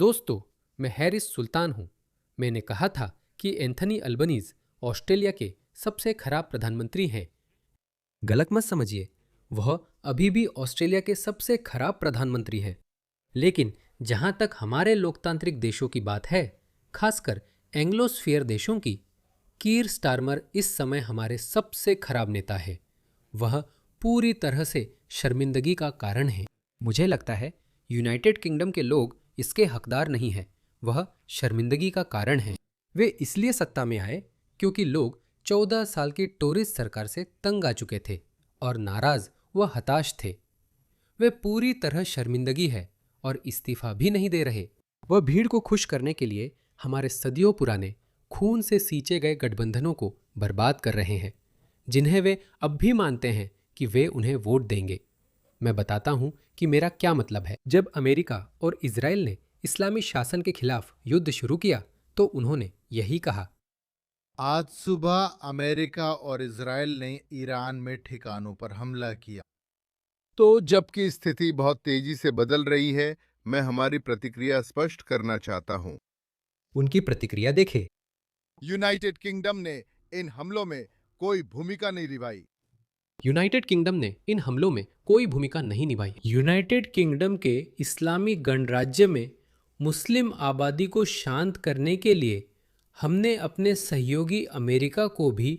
दोस्तों, मैं हैरिस सुल्तान हूं। मैंने कहा था कि एंथनी अल्बनीज ऑस्ट्रेलिया के सबसे खराब प्रधानमंत्री हैं। गलत मत समझिए, वह अभी भी ऑस्ट्रेलिया के सबसे खराब प्रधानमंत्री हैं। लेकिन जहां तक हमारे लोकतांत्रिक देशों की बात है, खासकर एंग्लोस्फीयर देशों की, कीर स्टारमर इस समय हमारे सबसे खराब नेता है। वह पूरी तरह से शर्मिंदगी का कारण है। मुझे लगता है यूनाइटेड किंगडम के लोग इसके हकदार नहीं हैं। वह शर्मिंदगी का कारण है। वे इसलिए सत्ता में आए क्योंकि लोग 14 साल की टोरिस्ट सरकार से तंग आ चुके थे और नाराज व हताश थे। वे पूरी तरह शर्मिंदगी है और इस्तीफा भी नहीं दे रहे। वह भीड़ को खुश करने के लिए हमारे सदियों पुराने खून से सींचे गए गठबंधनों को बर्बाद कर रहे हैं, जिन्हें वे अब भी मानते हैं कि वे उन्हें वोट देंगे। मैं बताता हूं कि मेरा क्या मतलब है। जब अमेरिका और इजराइल ने इस्लामी शासन के खिलाफ युद्ध शुरू किया तो उन्होंने यही कहा। आज सुबह अमेरिका और इजराइल ने ईरान में ठिकानों पर हमला किया। तो जबकि स्थिति बहुत तेजी से बदल रही है, मैं हमारी प्रतिक्रिया स्पष्ट करना चाहता हूं। उनकी प्रतिक्रिया देखे। यूनाइटेड किंगडम ने इन हमलों में कोई भूमिका नहीं निभाई। यूनाइटेड किंगडम ने इन हमलों में कोई भूमिका नहीं निभाई। यूनाइटेड किंगडम के इस्लामी गणराज्य में मुस्लिम आबादी को शांत करने के लिए हमने अपने सहयोगी अमेरिका को भी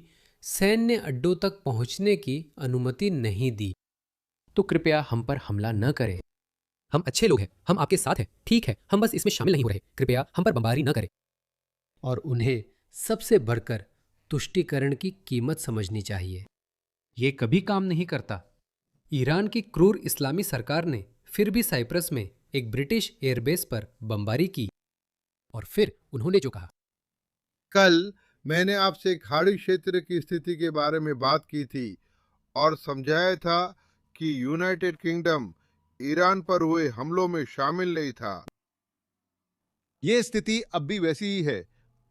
सैन्य अड्डों तक पहुंचने की अनुमति नहीं दी। तो कृपया हम पर हमला न करें। हम अच्छे लोग हैं, हम आपके साथ हैं, ठीक है, हम बस इसमें शामिल नहीं हो रहे। कृपया हम पर बमबारी न करें। और उन्हें सबसे बढ़कर तुष्टीकरण की कीमत समझनी चाहिए। ये कभी काम नहीं करता। ईरान की क्रूर इस्लामी सरकार ने फिर भी साइप्रस में एक ब्रिटिश एयरबेस पर बमबारी की और फिर उन्होंने जो कहा। कल मैंने आपसे खाड़ी क्षेत्र की स्थिति के बारे में बात की थी और समझाया था कि यूनाइटेड किंगडम ईरान पर हुए हमलों में शामिल नहीं था। ये स्थिति अब भी वैसी ही है।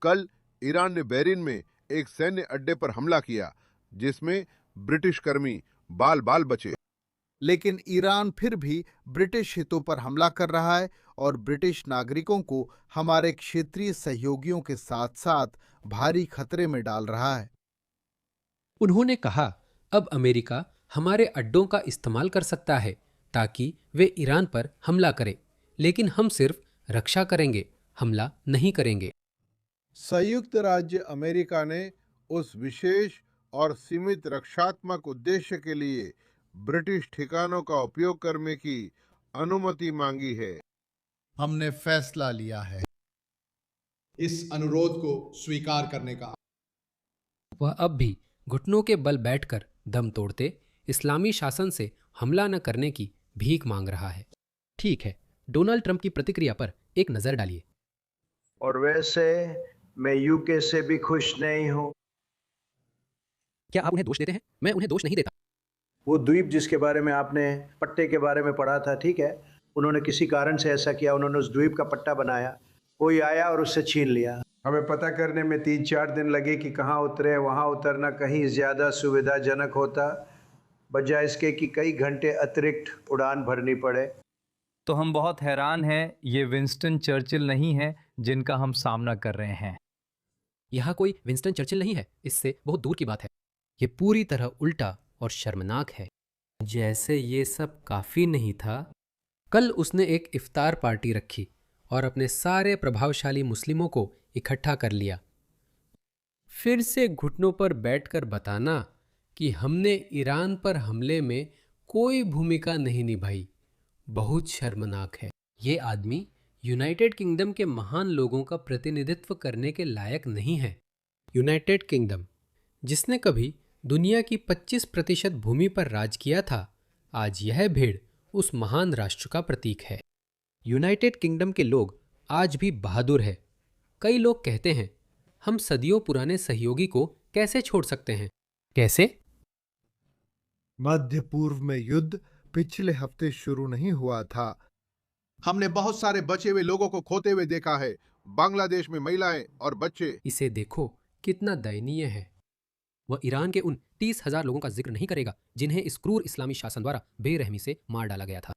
कल ईरान ने बहरीन में एक सैन्य अड्डे पर हमला किया, जिसमें ब्रिटिश कर्मी बाल बाल बचे। लेकिन ईरान फिर भी ब्रिटिश हितों पर हमला कर रहा है और ब्रिटिश नागरिकों को हमारे क्षेत्रीय सहयोगियों के साथ साथ भारी खतरे में डाल रहा है। उन्होंने कहा, अब अमेरिका हमारे अड्डों का इस्तेमाल कर सकता है ताकि वे ईरान पर हमला करें, लेकिन हम सिर्फ रक्षा करेंगे, हमला नहीं करेंगे। संयुक्त राज्य अमेरिका ने उस विशेष और सीमित रक्षात्मक उद्देश्य के लिए ब्रिटिश ठिकानों का उपयोग करने की अनुमति मांगी है। हमने फैसला लिया है इस अनुरोध को स्वीकार करने का। वह अब भी घुटनों के बल बैठकर दम तोड़ते इस्लामी शासन से हमला न करने की भीख मांग रहा है। ठीक है, डोनाल्ड ट्रंप की प्रतिक्रिया पर एक नजर डालिए। और वैसे मैं यूके से भी खुश नहीं हूं। क्या आप उन्हें दोष देते हैं? मैं उन्हें दोष नहीं देता। वो द्वीप जिसके बारे में आपने पट्टे के बारे में पढ़ा था, ठीक है, उन्होंने किसी कारण से ऐसा किया, उन्होंने उस द्वीप का पट्टा बनाया, कोई आया और उससे छीन लिया। हमें पता करने में 3-4 दिन लगे कि कहाँ उतरे। वहाँ उतरना कहीं ज़्यादा सुविधाजनक होता, बजाय इसके कि कई घंटे अतिरिक्त उड़ान भरनी पड़े। तो हम बहुत हैरान हैं, ये विंस्टन चर्चिल नहीं है जिनका हम सामना कर रहे हैं। यहाँ कोई विंस्टन चर्चिल नहीं है, इससे बहुत दूर की बात है। ये पूरी तरह उल्टा और शर्मनाक है। जैसे ये सब काफी नहीं था, कल उसने एक इफ्तार पार्टी रखी और अपने सारे प्रभावशाली मुस्लिमों को इकट्ठा कर लिया। फिर से घुटनों पर बैठकर बताना कि हमने ईरान पर हमले में कोई भूमिका नहीं निभाई, बहुत शर्मनाक है। ये आदमी यूनाइटेड किंगडम के महान लोगों का प्रतिनिधित्व करने के लायक नहीं है। यूनाइटेड किंगडम, जिसने कभी दुनिया की 25% भूमि पर राज किया था, आज यह भीड़ उस महान राष्ट्र का प्रतीक है। यूनाइटेड किंगडम के लोग आज भी बहादुर है। कई लोग कहते हैं, हम सदियों पुराने सहयोगी को कैसे छोड़ सकते हैं? कैसे? मध्य पूर्व में युद्ध पिछले हफ्ते शुरू नहीं हुआ था। हमने बहुत सारे बचे हुए लोगों को खोते हुए देखा है। बांग्लादेश में महिलाएं और बच्चे। इसे देखो, कितना दयनीय है। वह ईरान के उन 30,000 लोगों का जिक्र नहीं करेगा जिन्हें इस क्रूर इस्लामी शासन द्वारा बेरहमी से मार डाला गया था,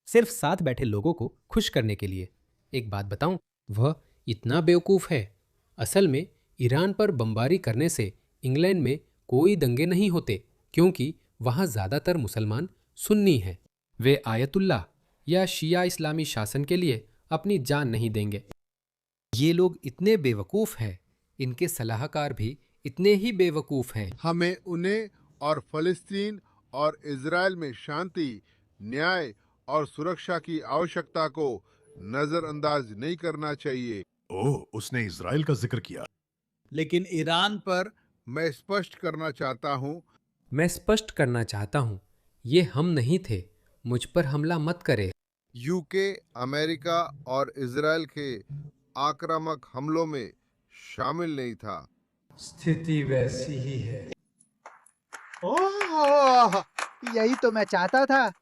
सिर्फ साथ बैठे लोगों को खुश करने के लिए। एक बात बताऊं, वह इतना बेवकूफ़ है। असल में ईरान पर बमबारी करने से इंग्लैंड में कोई दंगे नहीं होते, क्योंकि वहाँ ज़्यादातर मुसलमान सुन्नी हैं। वे आयतुल्लाह या शिया इस्लामी शासन के लिए अपनी जान नहीं देंगे। ये लोग इतने बेवकूफ़ हैं, इनके सलाहकार भी इतने ही बेवकूफ़ हैं। हमें उन्हें और फ़लस्तीन और इज़राइल में शांति, न्याय और सुरक्षा की आवश्यकता को नज़रअंदाज नहीं करना चाहिए। ओह, उसने इजराइल का जिक्र किया। लेकिन ईरान पर मैं स्पष्ट करना चाहता हूँ, मैं स्पष्ट करना चाहता हूँ, ये हम नहीं थे। मुझ पर हमला मत करे। यूके, अमेरिका और इज़राइल के आक्रामक हमलों में शामिल नहीं था। स्थिति वैसी ही है। ओह, यही तो मैं चाहता था।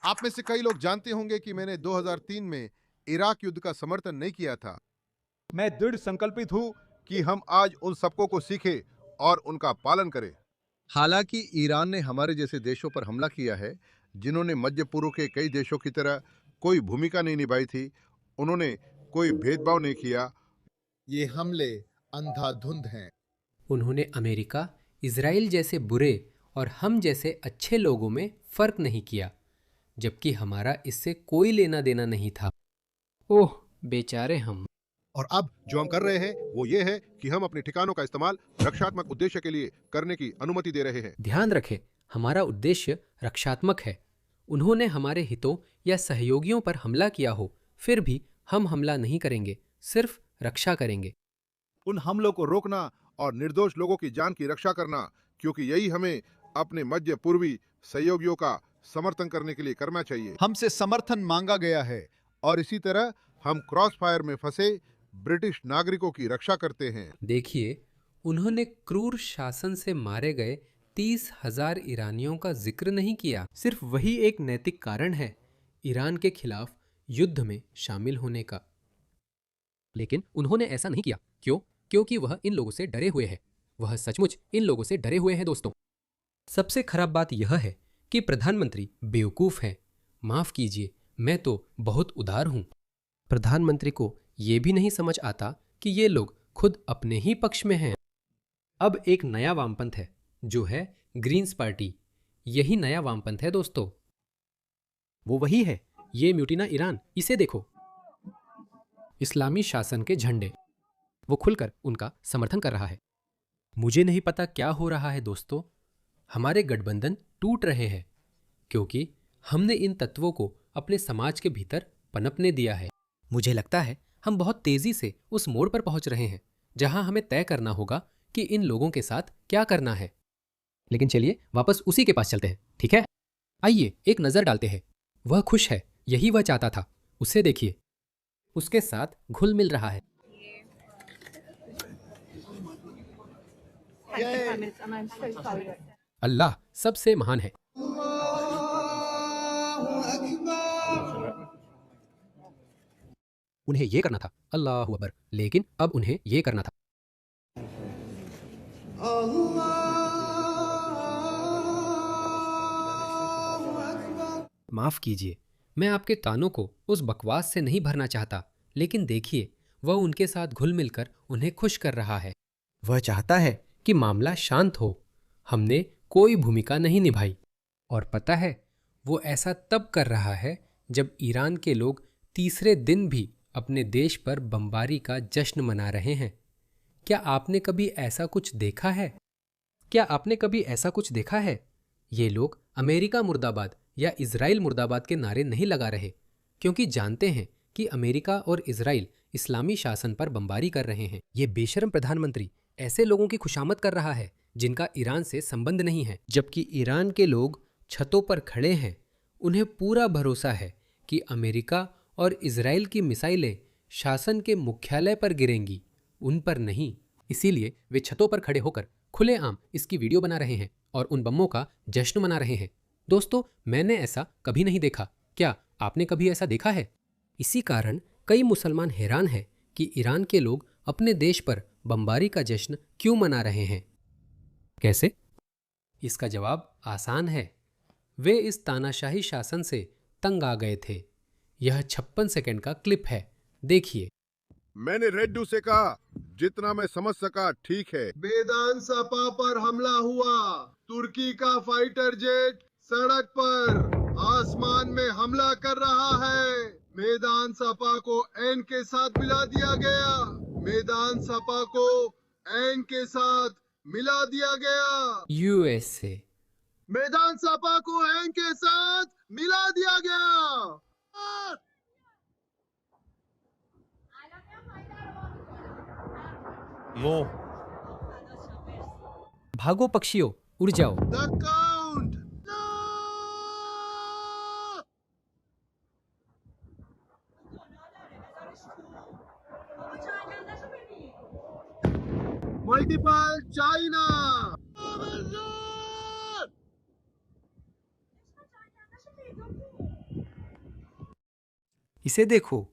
आप में से कई लोग जानते होंगे कि मैंने 2003 में इराक युद्ध का समर्थन नहीं किया था। मैं दृढ़ संकल्पित हूँ कि हम आज उन सबकों को सीखें और उनका पालन करें। हालांकि ईरान ने हमारे जैसे देशों पर हमला किया है, जिन्होंने मध्य पूर्व के कई देशों की तरह कोई भूमिका नहीं निभाई थी, उन्होंने कोई भेदभाव नहीं किया। ये हमले अंधाधुंध हैं। उन्होंने अमेरिका, इज़राइल जैसे बुरे और हम जैसे अच्छे लोगों में फ़र्क नहीं किया, जबकि हमारा इससे कोई लेना देना नहीं था। ओह बेचारे हम। और अब जो हम कर रहे हैं वो ये है कि हम अपने ठिकानों का इस्तेमाल रक्षात्मक उद्देश्य के लिए करने की अनुमति दे रहे हैं। ध्यान रखें, हमारा उद्देश्य रक्षात्मक है। उन्होंने हमारे हितों या सहयोगियों पर हमला किया हो, फिर भी हम हमला नहीं करेंगे, सिर्फ रक्षा करेंगे। उन हमलों को रोकना और निर्दोष लोगों की जान की रक्षा करना, क्योंकि यही हमें अपने मध्य पूर्वी सहयोगियों का समर्थन करने के लिए करना चाहिए। हमसे समर्थन मांगा गया है और इसी तरह हम क्रॉस फायर में फंसे ब्रिटिश नागरिकों की रक्षा करते हैं। देखिए, उन्होंने क्रूर शासन से मारे गए 30,000 ईरानियों का जिक्र नहीं किया। सिर्फ वही एक नैतिक कारण है ईरान के खिलाफ युद्ध में शामिल होने का। लेकिन उन्होंने ऐसा नहीं किया। क्यों? क्योंकि वह इन लोगों से डरे हुए हैं। वह सचमुच इन लोगों से डरे हुए हैं दोस्तों। सबसे खराब बात यह है कि प्रधानमंत्री बेवकूफ़ हैं। माफ़ कीजिए, मैं तो बहुत उदार हूँ। प्रधानमंत्री को ये भी नहीं समझ आता कि ये लोग खुद अपने ही पक्ष में हैं। अब एक नया वामपंथ है, जो है ग्रीन्स पार्टी। यही नया वामपंथ है दोस्तों। वो वही है, ये म्यूटिना ईरान, इसे देखो। इस्लामी शासन के झंडे, वो खुलकर उनका समर्थन कर रहा है। मुझे नहीं पता क्या हो रहा है दोस्तों। हमारे गठबंधन टूट रहे हैं, क्योंकि हमने इन तत्वों को अपने समाज के भीतर पनपने दिया है। मुझे लगता है हम बहुत तेजी से उस मोड़ पर पहुंच रहे हैं जहां हमें तय करना होगा कि इन लोगों के साथ क्या करना है। लेकिन चलिए वापस उसी के पास चलते हैं, ठीक है? आइए एक नजर डालते हैं। वह खुश है, यही वह चाहता था। उसे देखिए, उसके साथ घुल मिल रहा है। अल्लाह सबसे महान है। उन्हें यह करना था, अल्लाह अकबर, लेकिन अब उन्हें यह करना था। माफ कीजिए, मैं आपके कानों को उस बकवास से नहीं भरना चाहता, लेकिन देखिए, वह उनके साथ घुल मिलकर उन्हें खुश कर रहा है। वह चाहता है कि मामला शांत हो। हमने कोई भूमिका नहीं निभाई। और पता है, वो ऐसा तब कर रहा है जब ईरान के लोग तीसरे दिन भी अपने देश पर बमबारी का जश्न मना रहे हैं। क्या आपने कभी ऐसा कुछ देखा है? क्या आपने कभी ऐसा कुछ देखा है? ये लोग अमेरिका मुर्दाबाद या इज़राइल मुर्दाबाद के नारे नहीं लगा रहे, क्योंकि जानते हैं कि अमेरिका और इज़राइल इस्लामी शासन पर बमबारी कर रहे हैं। ये बेशर्म प्रधानमंत्री ऐसे लोगों की खुशामद कर रहा है जिनका ईरान से संबंध नहीं है, जबकि ईरान के लोग छतों पर खड़े हैं। उन्हें पूरा भरोसा है कि अमेरिका और इज़राइल की मिसाइलें शासन के मुख्यालय पर गिरेंगी, उन पर नहीं। इसीलिए वे छतों पर खड़े होकर खुलेआम इसकी वीडियो बना रहे हैं और उन बमों का जश्न मना रहे हैं। दोस्तों, मैंने ऐसा कभी नहीं देखा। क्या आपने कभी ऐसा देखा है? इसी कारण कई मुसलमान हैरान हैं कि ईरान के लोग अपने देश पर बमबारी का जश्न क्यों मना रहे हैं। कैसे? इसका जवाब आसान है। वे इस तानाशाही शासन से तंग आ गए थे। यह 56 सेकंड का क्लिप है देखिए, मैंने रेड्डू से कहा, जितना मैं समझ सका ठीक है। मैदान सपा पर हमला हुआ। तुर्की का फाइटर जेट सड़क पर आसमान में हमला कर रहा है। मैदान सपा को एन के साथ मिला दिया गया। मैदान सपा को एन के साथ मिला दिया गया। यूएसए। मैदान सपा को एन के साथ मिला दिया गया। वो भागो पक्षियों, उड़ जाओ। The count. No! Multiple China. इसे देखो।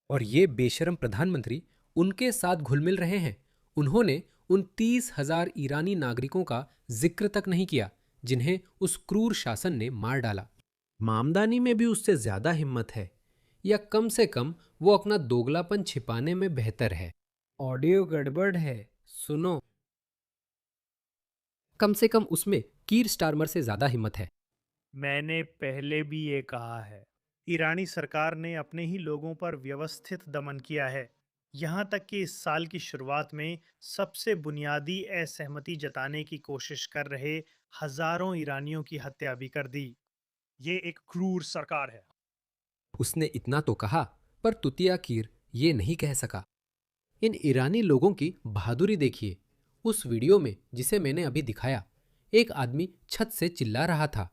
और ये बेशरम प्रधानमंत्री उनके साथ घुल मिल रहे हैं। उन्होंने उन 30,000 ईरानी नागरिकों का जिक्र तक नहीं किया जिन्हें उस क्रूर शासन ने मार डाला। मामदानी में भी उससे ज्यादा हिम्मत है, या कम से कम वो अपना दोगलापन छिपाने में बेहतर है। ऑडियो गड़बड़ है, सुनो। कम से कम उसमें कीर स्टारमर से ज्यादा हिम्मत है। मैंने पहले भी ये कहा है, ईरानी सरकार ने अपने ही लोगों पर व्यवस्थित दमन किया है। यहाँ तक कि इस साल की शुरुआत में सबसे बुनियादी असहमति जताने की कोशिश कर रहे हजारों ईरानियों की हत्या भी कर दी। ये एक क्रूर सरकार है। उसने इतना तो कहा, पर तुतिया कीर ये नहीं कह सका। इन ईरानी लोगों की बहादुरी देखिए। उस वीडियो में जिसे मैंने अभी दिखाया, एक आदमी छत से चिल्ला रहा था।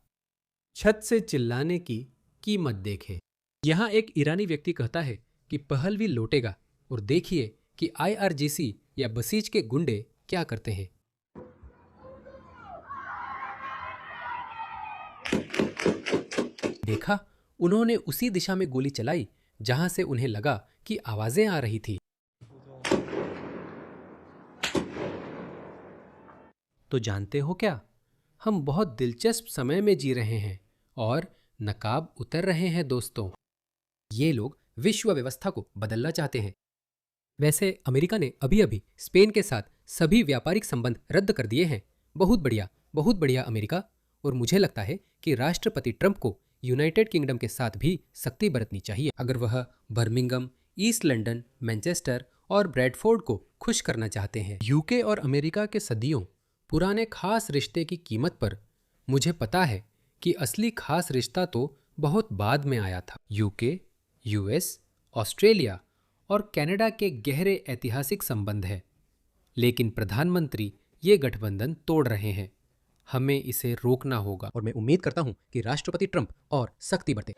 छत से चिल्लाने की कीमत देखें। यहाँ एक ईरानी व्यक्ति कहता है कि पहलवी लौटेगा, और देखिए कि आईआरजीसी या बसीज के गुंडे क्या करते हैं। देखा, उन्होंने उसी दिशा में गोली चलाई जहां से उन्हें लगा कि आवाजें आ रही थी। तो जानते हो क्या, हम बहुत दिलचस्प समय में जी रहे हैं और नकाब उतर रहे हैं दोस्तों। ये लोग विश्व व्यवस्था को बदलना चाहते हैं। वैसे अमेरिका ने अभी अभी स्पेन के साथ सभी व्यापारिक संबंध रद्द कर दिए हैं। बहुत बढ़िया अमेरिका। और मुझे लगता है कि राष्ट्रपति ट्रंप को यूनाइटेड किंगडम के साथ भी सख्ती बरतनी चाहिए अगर वह बर्मिंघम, ईस्ट लंदन, मैनचेस्टर और ब्रैडफोर्ड को खुश करना चाहते हैं। यूके और अमेरिका के सदियों पुराने खास रिश्ते की कीमत पर मुझे पता है कि असली खास रिश्ता तो बहुत बाद में आया था। यूके, यूएस, ऑस्ट्रेलिया और कनाडा के गहरे ऐतिहासिक संबंध है, लेकिन प्रधानमंत्री ये गठबंधन तोड़ रहे हैं। हमें इसे रोकना होगा और मैं उम्मीद करता हूं कि राष्ट्रपति ट्रंप और सख्ती बरते।